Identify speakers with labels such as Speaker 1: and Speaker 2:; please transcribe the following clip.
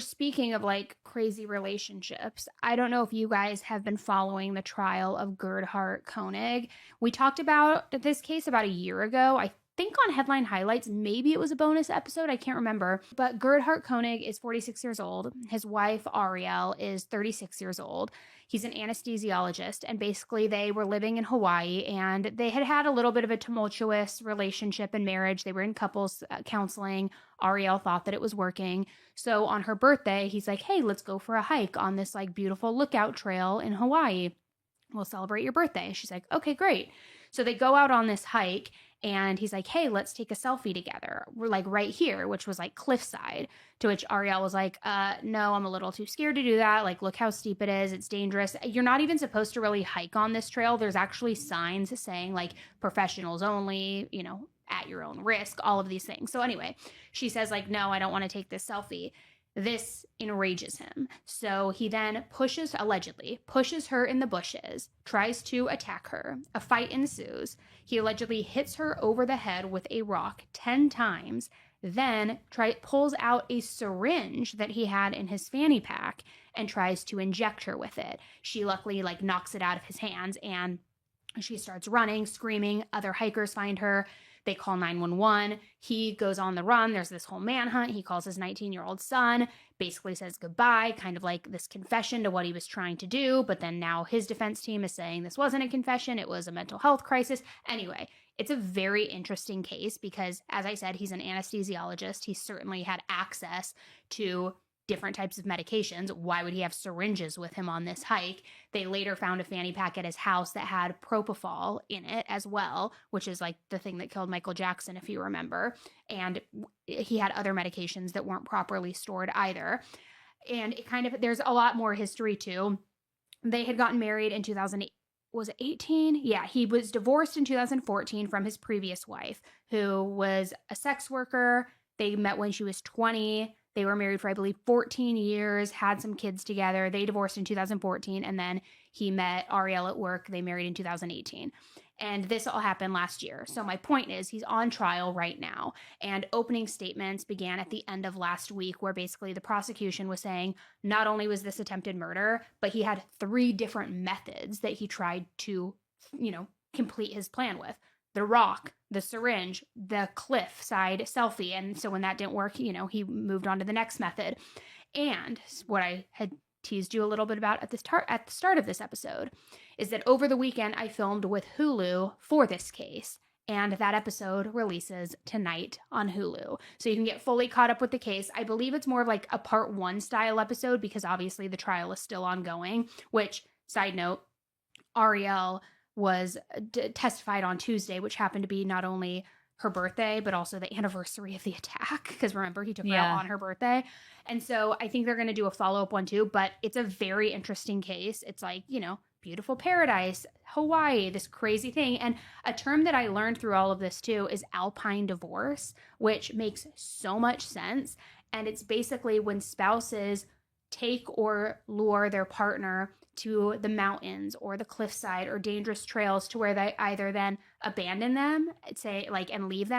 Speaker 1: Speaking of like crazy relationships, I don't know if you guys have been following the trial of Gerhard Koenig. We talked about this case about a year ago. I think on Headline Highlights, maybe it was a bonus episode. I can't remember. But Gerhard Koenig is 46 years old. His wife, Ariel, is 36 years old. He's an anesthesiologist, and basically they were living in Hawaii, and they had had a little bit of a tumultuous relationship and marriage. They were in couples counseling. Ariel thought that it was working. So on her birthday, he's like, hey, let's go for a hike on this like beautiful lookout trail in Hawaii. We'll celebrate your birthday. She's like, okay, great. So they go out on this hike, and he's like, hey, let's take a selfie together. We're like right here, which was like cliffside. To which Ariel was like, no, I'm a little too scared to do that. Like, look how steep it is. It's dangerous. You're not even supposed to really hike on this trail. There's actually signs saying like professionals only, you know, at your own risk, all of these things. So anyway, she says like, no, I don't want to take this selfie. This enrages him. So he then allegedly pushes her in the bushes, tries to attack her. A fight ensues. He allegedly hits her over the head with a rock 10 times, then pulls out a syringe that he had in his fanny pack and tries to inject her with it. She luckily like knocks it out of his hands, and she starts running, screaming. Other hikers find her. They call 911. He goes on the run. There's this whole manhunt. He calls his 19-year-old son, basically says goodbye, kind of like this confession to what he was trying to do. But then now his defense team is saying this wasn't a confession. It was a mental health crisis. Anyway, it's a very interesting case because, as I said, he's an anesthesiologist. He certainly had access to different types of medications. Why would he have syringes with him on this hike? They later found a fanny pack at his house that had propofol in it as well, which is like the thing that killed Michael Jackson, if you remember. And he had other medications that weren't properly stored either. And there's a lot more history too. They had gotten married in 2008. Was it 18? Yeah, he was divorced in 2014 from his previous wife, who was a sex worker. They met when she was 20. They were married for, I believe, 14 years, had some kids together. They divorced in 2014, and then he met Ariel at work. They married in 2018. And this all happened last year. So my point is he's on trial right now. And opening statements began at the end of last week, where basically the prosecution was saying not only was this attempted murder, but he had 3 different methods that he tried to, complete his plan with. The rock, the syringe, the cliffside selfie. And so when that didn't work, he moved on to the next method. And what I had teased you a little bit about at the start of this episode is that over the weekend I filmed with Hulu for this case. And that episode releases tonight on Hulu. So you can get fully caught up with the case. I believe it's more of like a part 1 style episode because obviously the trial is still ongoing, which, side note, Ariel was testified on Tuesday, which happened to be not only her birthday, but also the anniversary of the attack. Because remember, he took her out on her birthday. And so I think they're going to do a follow-up one too, but it's a very interesting case. It's like, beautiful paradise, Hawaii, this crazy thing. And a term that I learned through all of this too is alpine divorce, which makes so much sense. And it's basically when spouses take or lure their partner to the mountains or the cliffside or dangerous trails to where they either then abandon them, and leave them